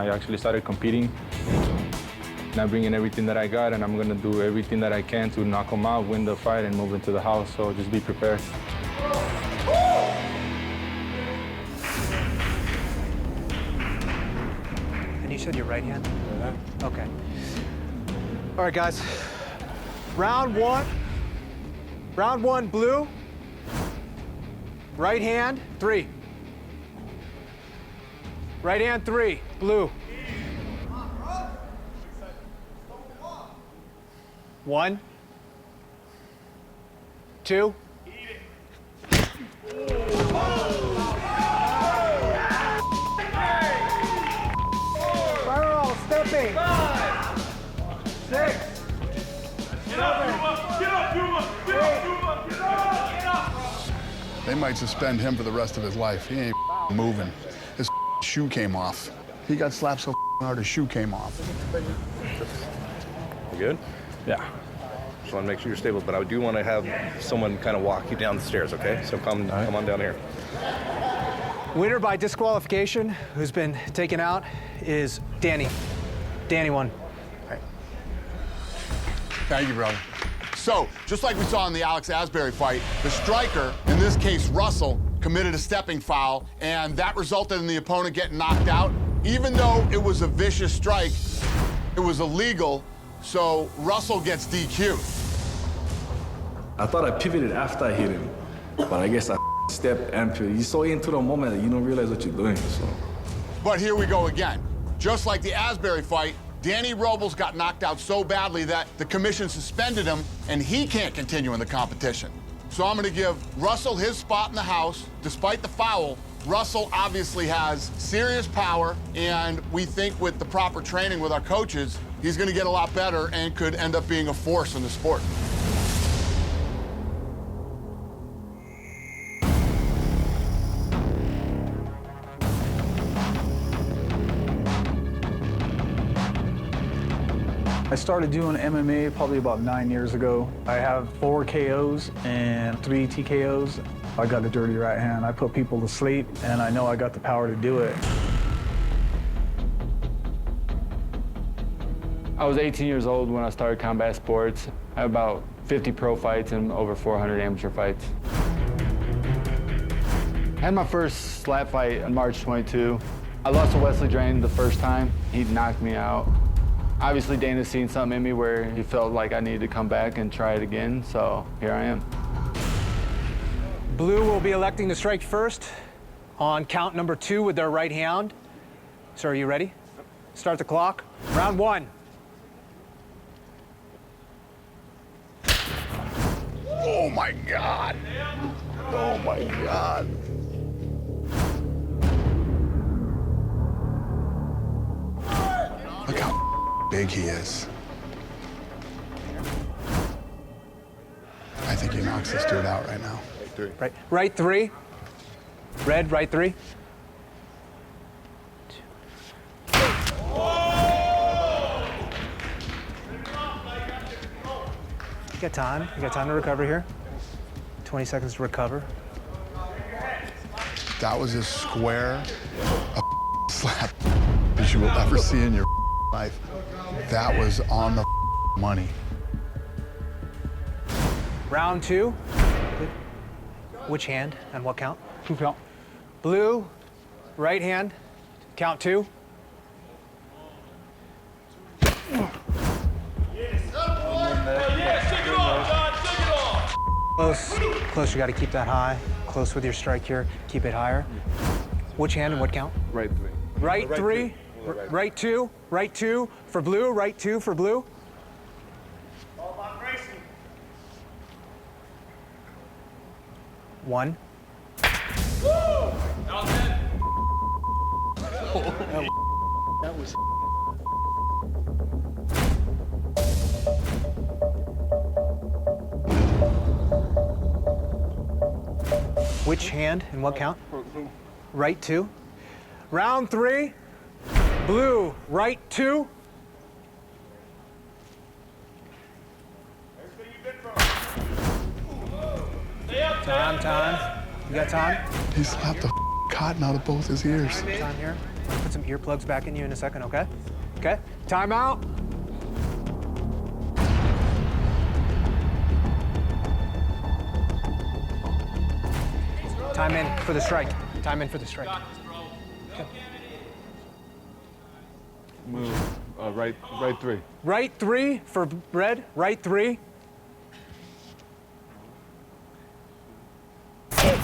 I actually started competing. And I bring in everything that I got, and I'm gonna do everything that I can to knock them out, win the fight, and move into the house. So just be prepared. And you said your right hand? Okay. All right, guys. Round one. Round one, blue. Right hand, 3. Right hand, 3, blue. 1, 2. Spiral, stepping. 5, 6, 7. They might suspend him for the rest of his life. He ain't moving. His shoe came off. He got slapped so hard his shoe came off. You good? Yeah. Just want to make sure you're stable, but I do want to have someone kind of walk you down the stairs, okay? So come on down here. Winner by disqualification, who's been taken out, is Danny. Danny won. Thank you, brother. So, just like we saw in the Alex Asbury fight, the striker, in this case Russell, committed a stepping foul, and that resulted in the opponent getting knocked out. Even though it was a vicious strike, it was illegal, so Russell gets DQ'd. I thought I pivoted after I hit him, but I guess I stepped and pivoted. You're so into the moment that you don't realize what you're doing, so. But here we go again. Just like the Asbury fight, Danny Robles got knocked out so badly that the commission suspended him, and he can't continue in the competition. So I'm gonna give Russell his spot in the house. Despite the foul, Russell obviously has serious power, and we think with the proper training with our coaches, he's gonna get a lot better and could end up being a force in the sport. I started doing MMA probably about 9 years ago. I have 4 KOs and 3 TKOs. I got a dirty right hand. I put people to sleep, and I know I got the power to do it. I was 18 years old when I started combat sports. I have about 50 pro fights and over 400 amateur fights. I had my first slap fight on March 22. I lost to Wesley Drain the first time. He knocked me out. Obviously, Dana's seen something in me where he felt like I needed to come back and try it again, so here I am. Blue will be electing to strike first on count number 2 with their right hand. So are you ready? Start the clock. Round 1. Oh my God. Oh my God. Look how big he is. I think he knocks this dude out right now. Right 3. Red, right 3. You got time. You got time to recover here. 20 seconds to recover. That was as square a slap as you will ever see in your life. That was on the money. Round 2. Which hand and what count? 2 count. Blue, right hand, count 2. Close, close, you gotta keep that high. Close with your strike here, keep it higher. Which hand and what count? Right 3. Right 3, right 2, right 2 for blue, right 2 for blue. One. That was. Which hand and what count? Right 2. Round 3. Blue, right 2. Time. You got time? He slapped the cotton out of both his ears. Time here. I'm gonna put some earplugs back in you in a second, okay? Okay, timeout. Time in for the strike. Time in for the strike. Okay. Move. Right 3. Right 3 for red. Right 3. There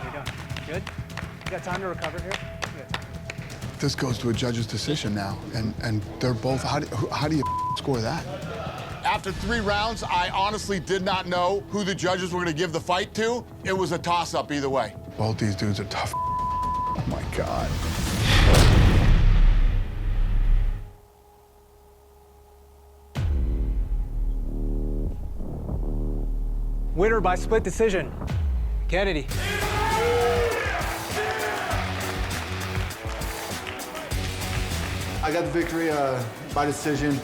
you go. Good. You got time to recover here? You got time. This goes to a judge's decision now, and they're both, how do you score that? After 3 rounds, I honestly did not know who the judges were going to give the fight to. It was a toss-up either way. Both these dudes are tough. Oh, my God. Winner by split decision, Kennedy. I got the victory by decision,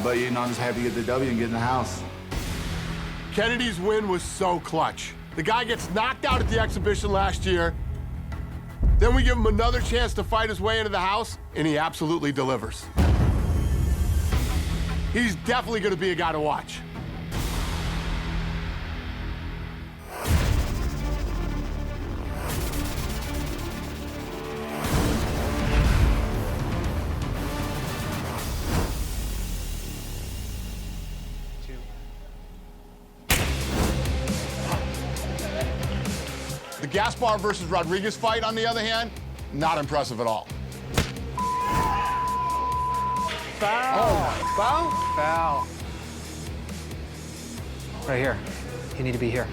but you know, I'm just happy to get the W and get in the house. Kennedy's win was so clutch. The guy gets knocked out at the exhibition last year. Then we give him another chance to fight his way into the house, and he absolutely delivers. He's definitely going to be a guy to watch. The Gaspar versus Rodriguez fight, on the other hand, not impressive at all. Foul. Oh. Foul? Foul. Right here. You need to be here.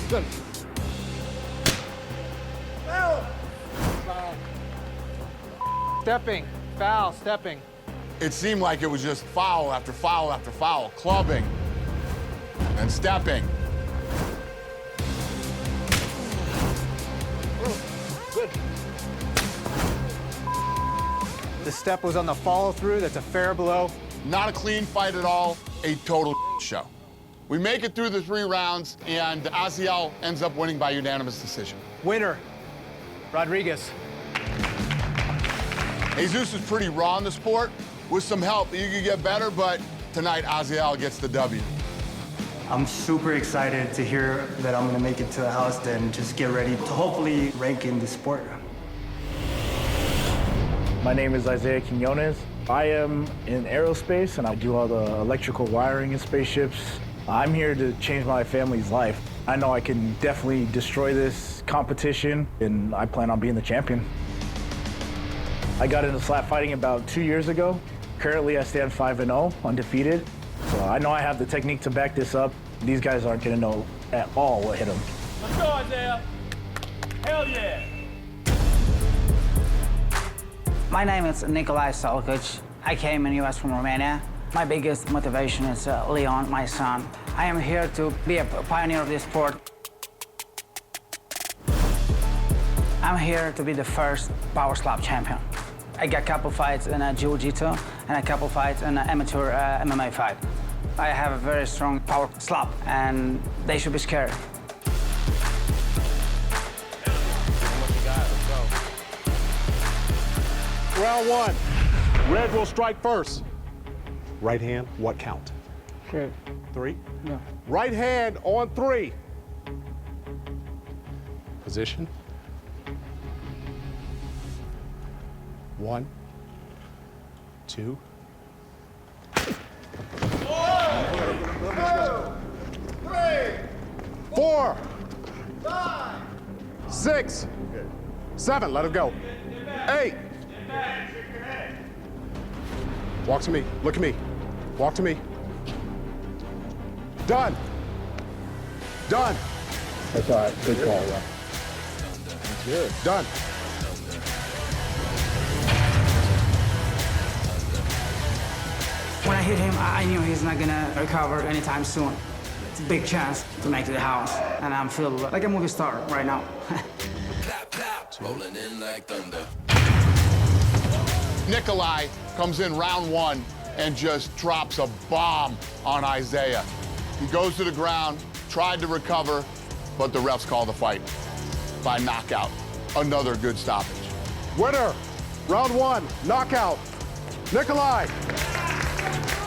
Good. Foul. Foul. Stepping. Foul. Stepping. It seemed like it was just foul after foul after foul, clubbing and stepping. Good. The step was on the follow-through. That's a fair blow. Not a clean fight at all, a total show. We make it through the 3 rounds, and Aziel ends up winning by unanimous decision. Winner, Rodriguez. Jesus is pretty raw in the sport. With some help, you could get better, but tonight, Aziel gets the W. I'm super excited to hear that I'm gonna make it to the house and just get ready to hopefully rank in the sport. My name is Isaiah Quinones. I am in aerospace and I do all the electrical wiring in spaceships. I'm here to change my family's life. I know I can definitely destroy this competition and I plan on being the champion. I got into slap fighting about 2 years ago. Currently, I stand 5-0, undefeated. So I know I have the technique to back this up. These guys aren't gonna know at all what hit them. Let's go, Isaiah. Hell yeah. My name is Nikolai Solkic. I came in the US from Romania. My biggest motivation is Leon, my son. I am here to be a pioneer of this sport. I'm here to be the first power slap champion. I got a couple fights in Jiu-Jitsu and a couple fights in an amateur MMA fight. I have a very strong power slap, and they should be scared. Round 1. Red will strike first. Right hand, what count? Okay. 3? No. Right hand on 3. Position. 1, 2. 4, 6, 7. Let him go. 8. Walk to me. Look at me. Walk to me. Done. Done. That's all right. Good call, bro. Good. Done. When I hit him, I knew he's not gonna recover anytime soon. It's a big chance to make it to the house, and I feel like a movie star right now. Nikolai comes in round 1 and just drops a bomb on Isaiah. He goes to the ground, tried to recover, but the refs call the fight by knockout. Another good stoppage. Winner, round 1, knockout, Nikolai.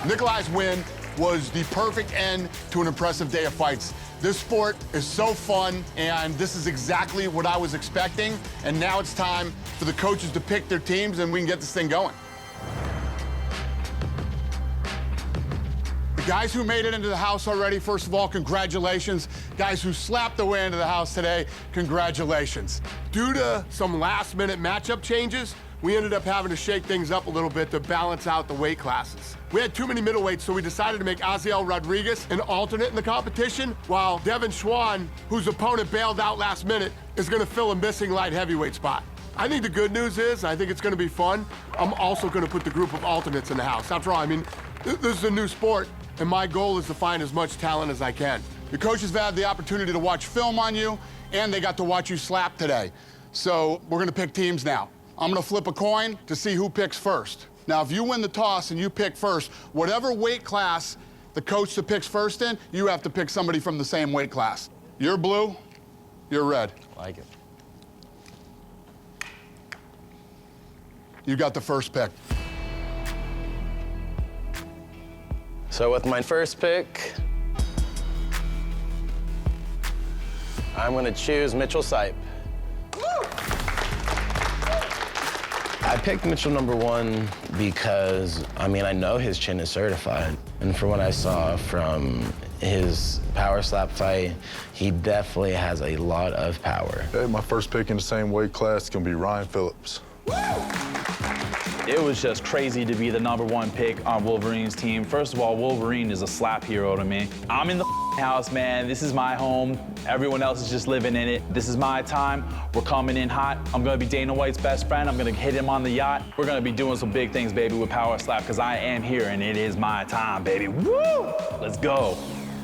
Nikolai's win was the perfect end to an impressive day of fights. This sport is so fun, and this is exactly what I was expecting. And now it's time for the coaches to pick their teams, and we can get this thing going. The guys who made it into the house already, first of all, congratulations. Guys who slapped their way into the house today, congratulations. Due to some last-minute matchup changes, we ended up having to shake things up a little bit to balance out the weight classes. We had too many middleweights, so we decided to make Aziel Rodriguez an alternate in the competition, while Devin Schwann, whose opponent bailed out last minute, is gonna fill a missing light heavyweight spot. I think the good news is, I think it's gonna be fun. I'm also gonna put the group of alternates in the house. After all, I mean, this is a new sport, and my goal is to find as much talent as I can. The coaches have had the opportunity to watch film on you, and they got to watch you slap today. So we're gonna pick teams now. I'm gonna flip a coin to see who picks first. Now, if you win the toss and you pick first, whatever weight class the coach that picks first in, you have to pick somebody from the same weight class. You're blue, you're red. Like it. You got the first pick. So with my first pick, I'm gonna choose Mitchell Sipe. I picked Mitchell #1 because, I mean, I know his chin is certified. And from what I saw from his power slap fight, he definitely has a lot of power. Hey, my first pick in the same weight class is gonna be Ryan Phillips. It was just crazy to be the #1 pick on Wolverine's team. First of all, Wolverine is a slap hero to me. I'm in the house, man. This is my home. Everyone else is just living in it. This is my time. We're coming in hot. I'm gonna be Dana White's best friend. I'm gonna hit him on the yacht. We're gonna be doing some big things, baby, with Power Slap, because I am here and it is my time, baby. Woo! Let's go.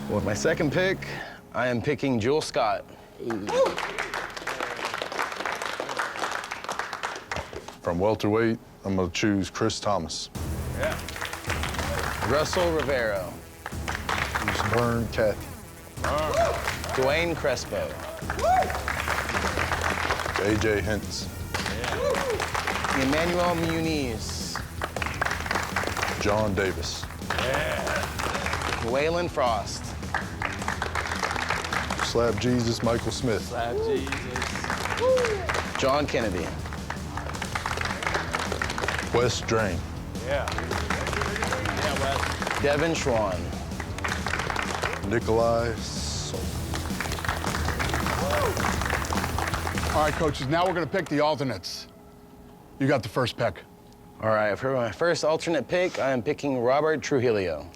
With my second pick, I am picking Jewel Scott. From welterweight, I'm gonna choose Chris Thomas. Yeah. Russell Rivero. Vern Cathy. Dwayne Crespo. AJ Hintz. Emmanuel Muniz. John Davis. Waylon Frost. Slap Jesus, Michael Smith. Slap Jesus. John Kennedy. Wes Drain. Yeah. Yeah, Wes. Devin Schwann. Nikolai. All right, coaches, now we're gonna pick the alternates. You got the first pick. All right, for my first alternate pick, I am picking Robert Trujillo.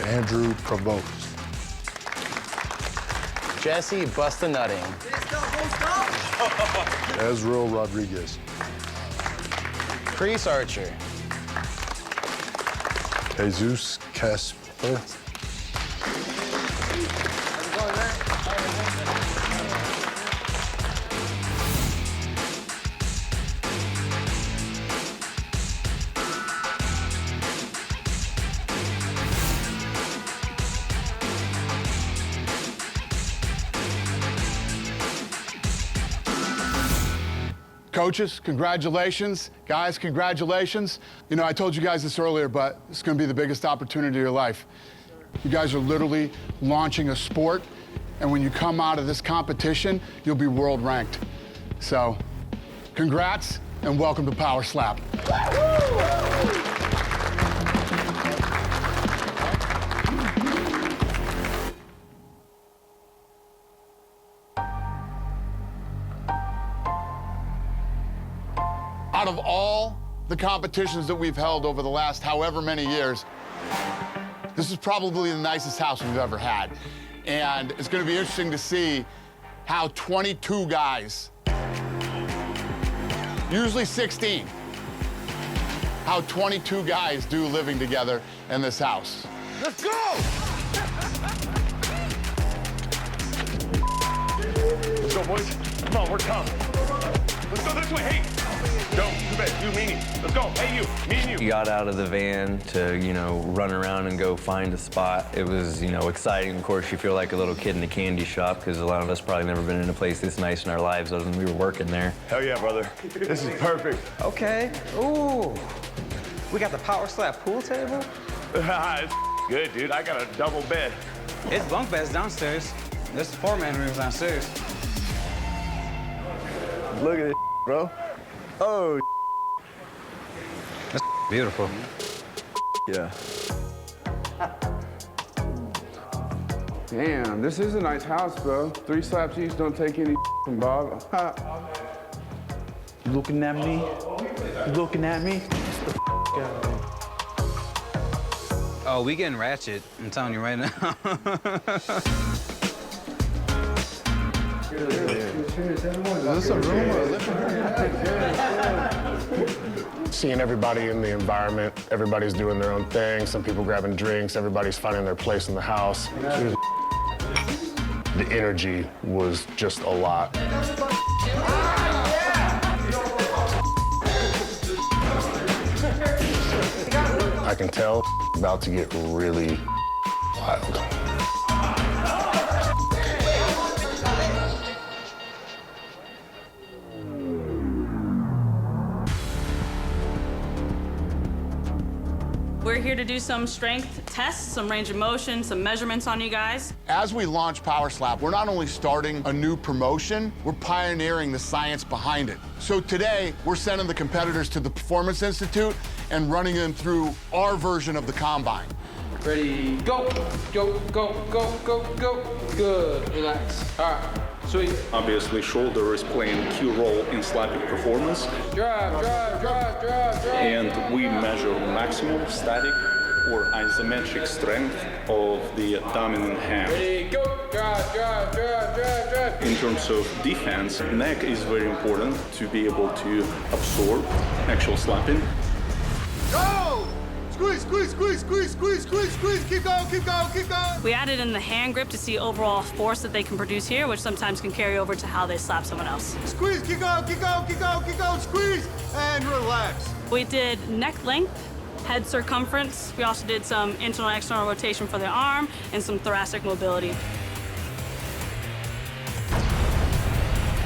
Andrew Provost. Jesse Busta Nutting. Ezreal Rodriguez. Chris Archer. Jesus Casper. Coaches, congratulations. Guys, congratulations. You know, I told you guys this earlier, but it's gonna be the biggest opportunity of your life. You guys are literally launching a sport, and when you come out of this competition, you'll be world ranked. So, congrats, and welcome to Power Slap. Out of all the competitions that we've held over the last however many years, this is probably the nicest house we've ever had. And it's gonna be interesting to see how 22 guys, usually 16, how 22 guys do living together in this house. Let's go! Let's go, boys. Come on, we're coming. Let's go this way. Hey, Go, too bad. You, me, let's go. Hey, you, me and you. He got out of the van to, run around and go find a spot. It was, exciting. Of course, you feel like a little kid in a candy shop because a lot of us probably never been in a place this nice in our lives other than we were working there. Hell yeah, brother. This is perfect. Okay. Ooh. We got the power slap pool table? It's good, dude. I got a double bed. It's bunk beds downstairs. There's the 4-man room downstairs. Look at this, bro. Oh, that's beautiful. yeah. Damn, this is a nice house, bro. 3 slaps each, don't take any from Bob. You looking at me? You looking at me? Oh, we getting ratchet. I'm telling you right now. Is this a room or a living room? Seeing everybody in the environment, everybody's doing their own thing, some people grabbing drinks, everybody's finding their place in the house. The energy was just a lot. I can tell it's about to get really wild. We're here to do some strength tests, some range of motion, some measurements on you guys. As we launch Power Slap, we're not only starting a new promotion, we're pioneering the science behind it. So today, we're sending the competitors to the Performance Institute and running them through our version of the combine. Ready, go, go, go, go, go, go. Good, relax. All right, sweet. Obviously, shoulder is playing a key role in slapping performance. Drive, drive, drive, drive, drive. And we measure maximum static or isometric strength of the dominant hand. Ready, go, drive, drive, drive, drive, drive. In terms of defense, neck is very important to be able to absorb actual slapping. Go! Squeeze, squeeze, squeeze, squeeze, squeeze, squeeze, squeeze. Keep going, keep going, keep going. We added in the hand grip to see overall force that they can produce here, which sometimes can carry over to how they slap someone else. Squeeze, keep going, keep going, keep going, keep going. Squeeze and relax. We did neck length, head circumference. We also did some internal and external rotation for the arm and some thoracic mobility.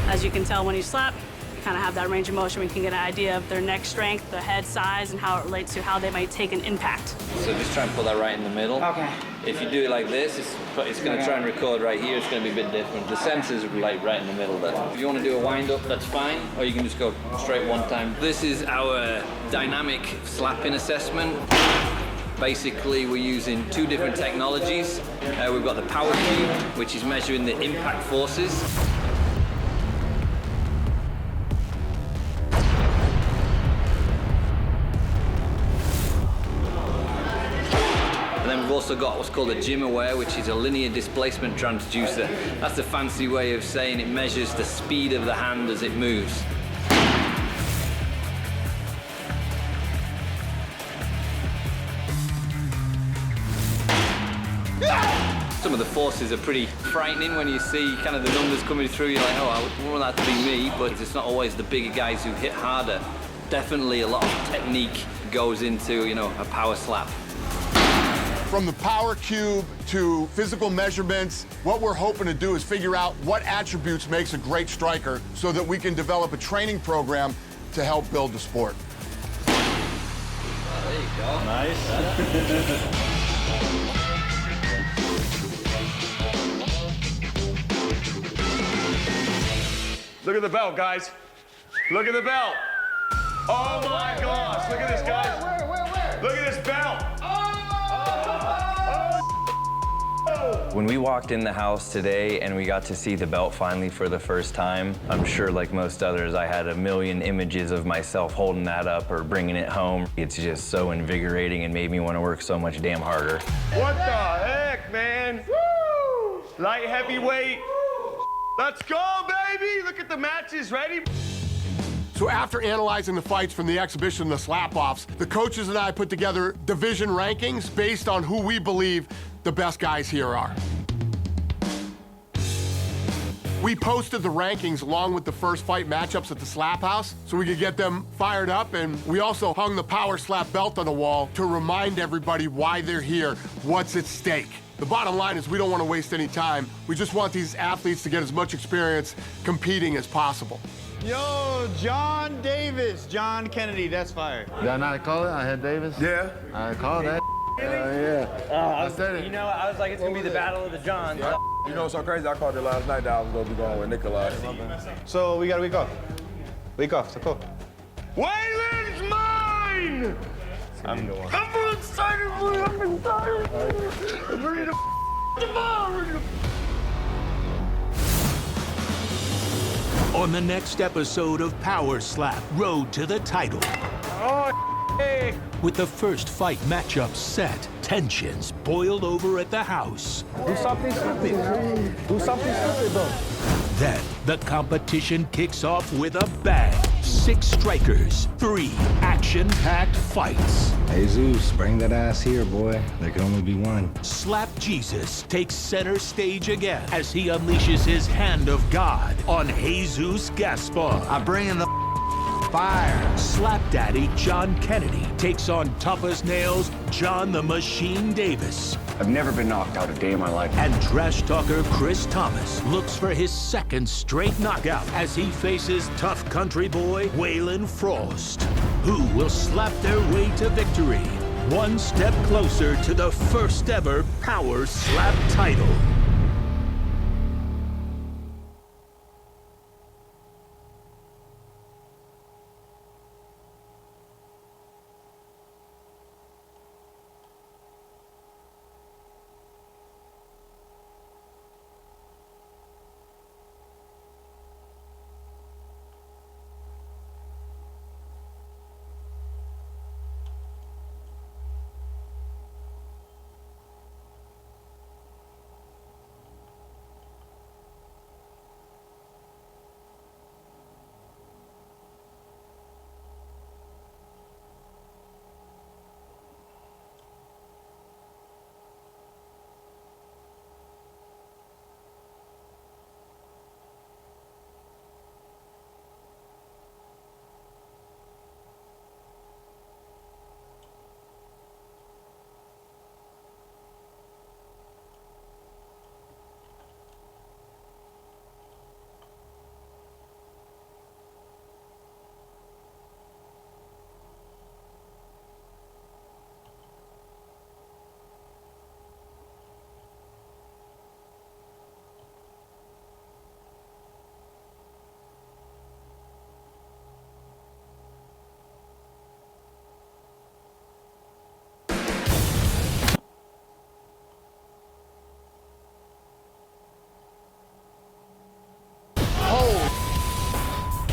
As you can tell when you slap, you kind of have that range of motion. We can get an idea of their neck strength, their head size, and how it relates to how they might take an impact. So just try and put that right in the middle. Okay. If you do it like this, it's going to try and record right here. It's going to be a bit different. The sensors are like right in the middle there. If you want to do a wind-up, that's fine, or you can just go straight one time. This is our dynamic slapping assessment. Basically, we're using 2 different technologies. We've got the power cube, which is measuring the impact forces. And then we've also got what's called a Gym Aware, which is a linear displacement transducer. That's a fancy way of saying it measures the speed of the hand as it moves. Some of the forces are pretty frightening when you see kind of the numbers coming through. You're like, oh, I wouldn't want that to be me, but it's not always the bigger guys who hit harder. Definitely a lot of technique goes into, a power slap. From the power cube to physical measurements, what we're hoping to do is figure out what attributes makes a great striker so that we can develop a training program to help build the sport. There you go. Nice. Look at the belt, guys. Look at the belt. Oh my gosh, look at this, guys. Where? Look at this belt. When we walked in the house today and we got to see the belt finally for the first time, I'm sure like most others, I had a million images of myself holding that up or bringing it home. It's just so invigorating and made me want to work so much damn harder. What the heck, man? Woo! Light heavyweight. Let's go, baby. Look at the matches, ready? So after analyzing the fights from the exhibition and the slap-offs, the coaches and I put together division rankings based on who we believe the best guys here are. We posted the rankings along with the first fight matchups at the Slap House so we could get them fired up, and we also hung the Power Slap belt on the wall to remind everybody why they're here, what's at stake. The bottom line is we don't want to waste any time. We just want these athletes to get as much experience competing as possible. Yo, John Davis, John Kennedy, that's fire. Did I not call it? I had Davis? Yeah. I called that. Yeah. I said it. You know, I was like, it's gonna be the battle of the Johns. You know what's so crazy? I called it last night that I was gonna be going with Nikolai. So we got a week off. Week off, so cool. Waylon's mine! I'm excited for you. I'm excited. I'm ready to tomorrow. On the next episode of Power Slap, Road to the Title. Oh, hey. With the first fight matchup set, tensions boiled over at the house. Do something stupid. Do something stupid, though. Then the competition kicks off with a bang. 6 strikers, 3 action-packed fights. Jesus, bring that ass here, boy. There can only be one. Slap Jesus takes center stage again as he unleashes his hand of God on Jesus Gaspar. I'm bringing the fire. Slap Daddy John Kennedy takes on tough as nails John the Machine Davis. I've never been knocked out a day in my life. And trash talker Chris Thomas looks for his second straight knockout as he faces tough country boy Waylon Frost. Who will slap their way to victory? One step closer to the first ever Power Slap title.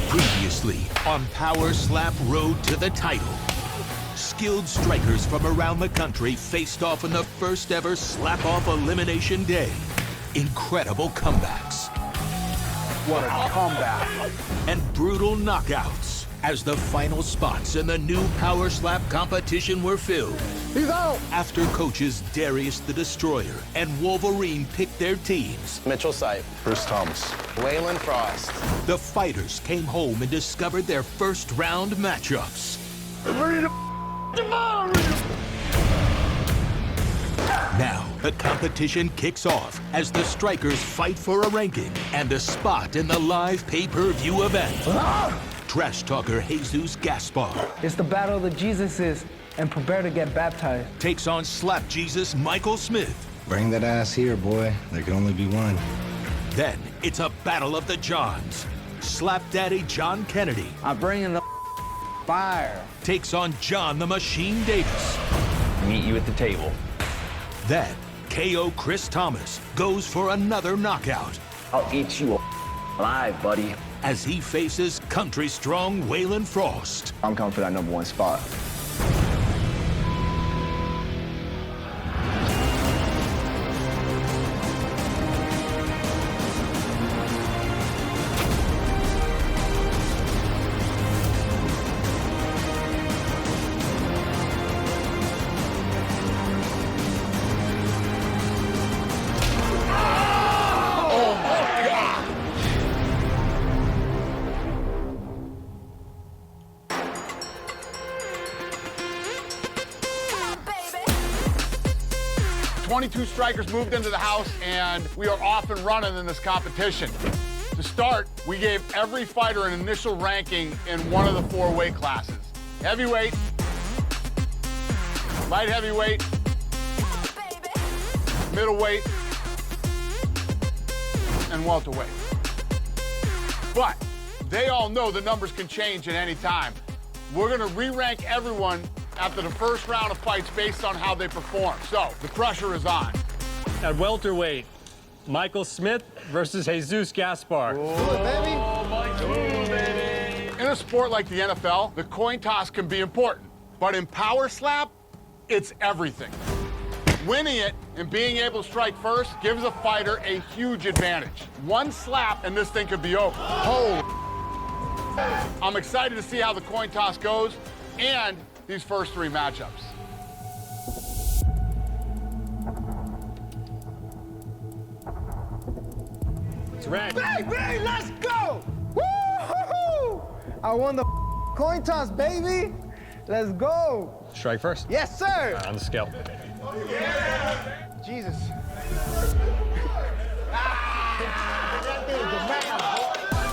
Previously on Power Slap Road to the Title. Skilled strikers from around the country faced off in the first ever Slap-Off Elimination Day. Incredible comebacks. What a comeback. And brutal knockouts as the final spots in the new Power Slap competition were filled. He's out! After coaches Darius the Destroyer and Wolverine picked their teams, Mitchell Sipe, Chris Thomas, Waylon Frost. The fighters came home and discovered their first round matchups. Now, the competition kicks off as the strikers fight for a ranking and a spot in the live pay-per-view event. Trash talker Jesus Gaspar. It's the battle of the Jesuses, and prepare to get baptized. Takes on Slap Jesus Michael Smith. Bring that ass here, boy. There can only be one. Then it's a battle of the Johns. Slap Daddy John Kennedy. I'm bringing the fire. Takes on John the Machine Davis. Meet you at the table. Then KO Chris Thomas goes for another knockout. I'll eat you alive, buddy. As he faces country strong Waylon Frost. I'm coming for that #1 spot. 22 strikers moved into the house, and we are off and running in this competition. To start, we gave every fighter an initial ranking in one of the 4 weight classes. Heavyweight, light heavyweight, middleweight, and welterweight. But they all know the numbers can change at any time. We're gonna re-rank everyone after the first round of fights based on how they perform. So the pressure is on. At welterweight, Michael Smith versus Jesus Gaspar. In a sport like the NFL, the coin toss can be important, but in power slap, it's everything. Winning it and being able to strike first gives a fighter a huge advantage. One slap and this thing could be over. Holy. I'm excited to see how the coin toss goes and these first 3 matchups. It's red. Baby, let's go! Woo-hoo-hoo! I won the coin toss, baby. Let's go. Strike first. Yes, sir. On the scale. Jesus.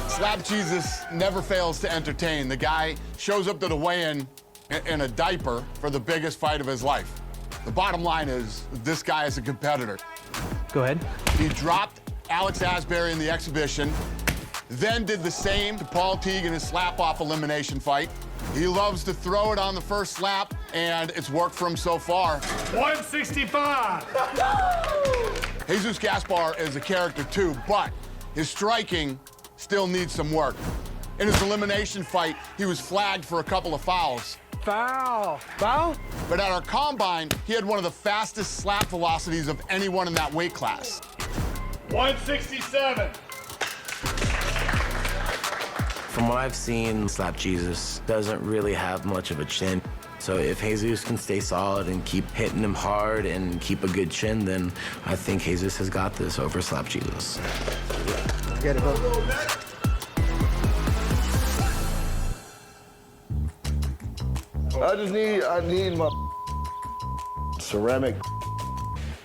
Slap Jesus never fails to entertain. The guy shows up to the weigh-in in a diaper for the biggest fight of his life. The bottom line is, this guy is a competitor. Go ahead. He dropped Alex Asbury in the exhibition, then did the same to Paul Teague in his slap-off elimination fight. He loves to throw it on the first slap, and it's worked for him so far. 165. Jesus Gaspar is a character too, but his striking still needs some work. In his elimination fight, he was flagged for a couple of fouls. Foul. Foul? But at our combine, he had one of the fastest slap velocities of anyone in that weight class. 167. From what I've seen, Slap Jesus doesn't really have much of a chin. So if Jesus can stay solid and keep hitting him hard and keep a good chin, then I think Jesus has got this over Slap Jesus. Get it, bro. I need my ceramic.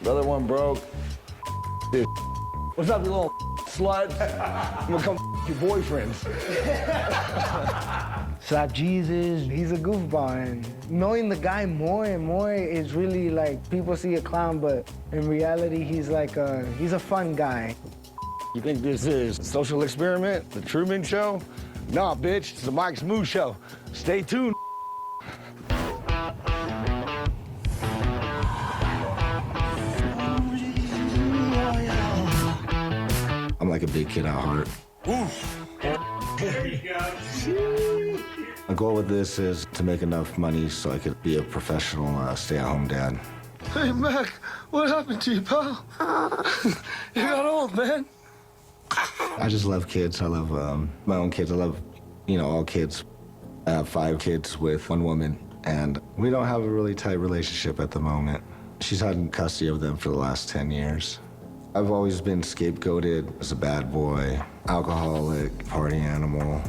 The other one broke. Dude, what's up, you little slut? I'm gonna come your boyfriends. Slap Jesus, he's a goofball, and knowing the guy more and more is really like, people see a clown, but in reality, he's a fun guy. You think this is a social experiment? The Truman Show? Nah, bitch, it's the Mike Smooth Show. Stay tuned. I'm like a big kid at heart. My goal with this is to make enough money so I could be a professional stay-at-home dad. Hey, Mac, what happened to you, pal? You got old, man. I just love kids. I love my own kids. I love, all kids. I have 5 kids with 1 woman, and we don't have a really tight relationship at the moment. She's had custody of them for the last 10 years. I've always been scapegoated as a bad boy, alcoholic, party animal.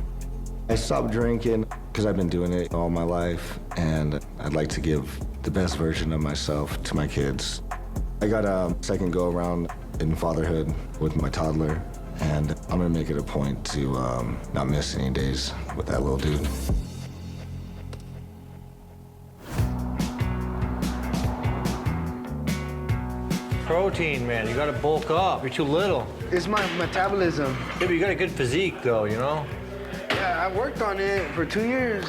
I stopped drinking because I've been doing it all my life, and I'd like to give the best version of myself to my kids. I got a second go-around in fatherhood with my toddler, and I'm gonna make it a point to not miss any days with that little dude. Protein, man. You gotta bulk up. You're too little. It's my metabolism. Yeah, but you got a good physique, though, Yeah, I worked on it for 2 years.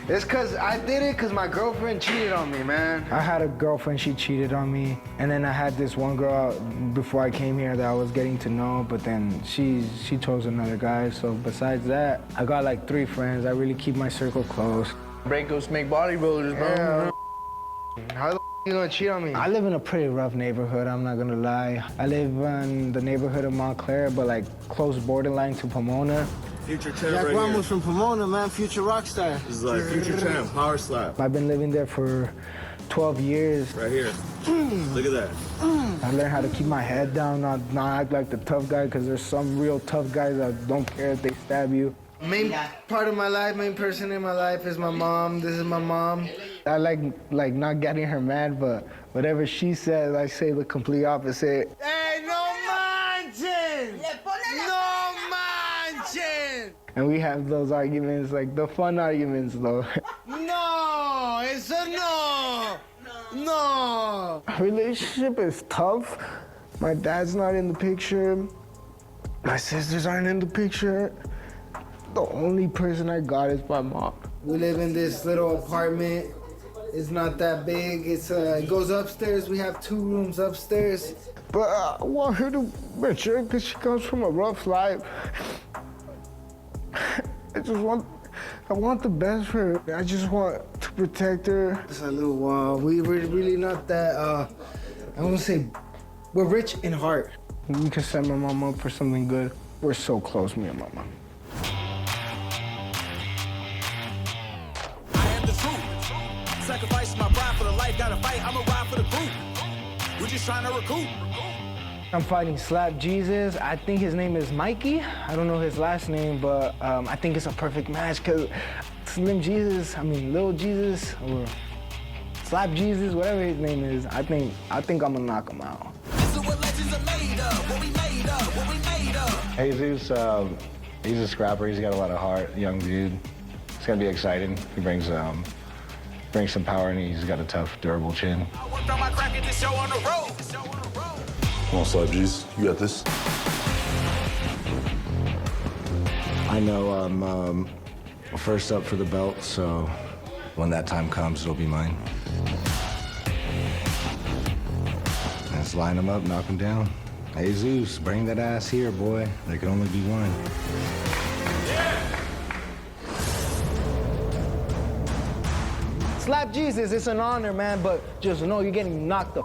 It's because I did it because my girlfriend cheated on me, man. I had a girlfriend, she cheated on me. And then I had this one girl before I came here that I was getting to know, but then she chose another guy. So besides that, I got like 3 friends. I really keep my circle close. Breakups make bodybuilders, bro. Yeah. How the you gonna cheat on me? I live in a pretty rough neighborhood, I'm not gonna lie. I live in the neighborhood of Montclair, but like close borderline to Pomona. Future champ Jack right Ramos here. from Pomona, man, future rock star. This is like future champ, power slap. I've been living there for 12 years. Right here. Look at that. I learned how to keep my head down, not act like the tough guy, because there's some real tough guys that don't care if they stab you. Main part of my life, main person in my life is my mom. This is my mom. I like not getting her mad, but Whatever she says, I say the complete opposite. Hey, no manches! No manches! And we have those arguments, like the fun arguments, though. No, it's a no. No. Our relationship is tough. My dad's not in the picture. My sisters aren't in the picture. The only person I got is my mom. We live in this little apartment. It's not that big. It goes upstairs. We have 2 rooms upstairs. But I want her to mature because she comes from a rough life. I want the best for her. I just want to protect her. It's a little wild. We were really not that, I won't say, we're rich in heart. We can set my mom up for something good. We're so close, me and my mom. I am the truth. Sacrifice my pride for the life, gotta fight, I'ma ride for the group. We're just trying to recoup. I'm fighting Slap Jesus. I think his name is Mikey. I don't know his last name, but I think it's a perfect match because Slim Jesus, Lil Jesus, or Slap Jesus, whatever his name is, I think I'm gonna knock him out. This is what legends are made of, what we made of, what we made of. Jesus, he's a scrapper. He's got a lot of heart, young dude. It's gonna be exciting. He brings some power, and he's got a tough, durable chin. I worked on my crack at this show on the road. Come on, Slap G's. You got this. I know I'm first up for the belt, so when that time comes, it'll be mine. Let's line him up, knock him down. Hey, Zeus, bring that ass here, boy. There can only be one. Slap Jesus, it's an honor, man, but just know you're getting knocked the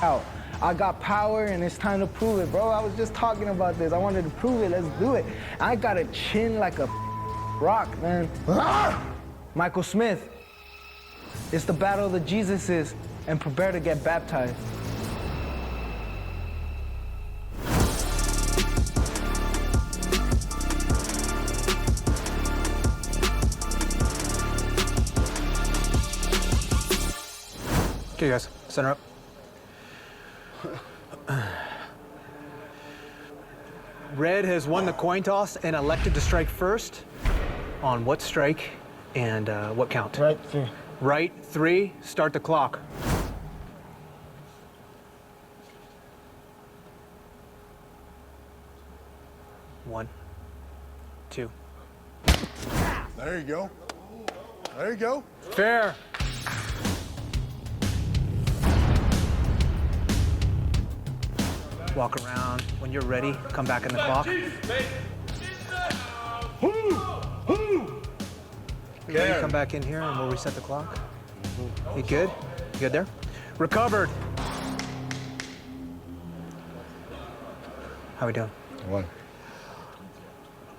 out. I got power and it's time to prove it, bro. I was just talking about this. I wanted to prove it. Let's do it. I got a chin like a rock, man. Michael Smith, it's the battle of the Jesuses, and prepare to get baptized. Okay, guys, center up. Red has won the coin toss and elected to strike first. On what strike and what count? Right 3. Right 3, start the clock. One, 2. There you go. There you go. Fair. Walk around. When you're ready, come back in the clock. You ready? Come back in here and we'll reset the clock. You good? You good there? Recovered. How we doing? 1.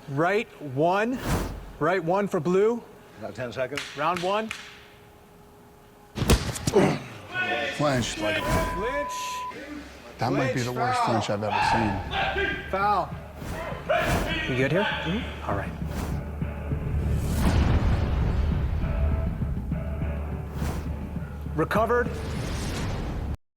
Right 1. Right 1 for blue. About 10 seconds. Round 1. Flinch. Flinch. That might be the worst flinch I've ever seen. Foul. You good here? Mm-hmm. All right. Recovered.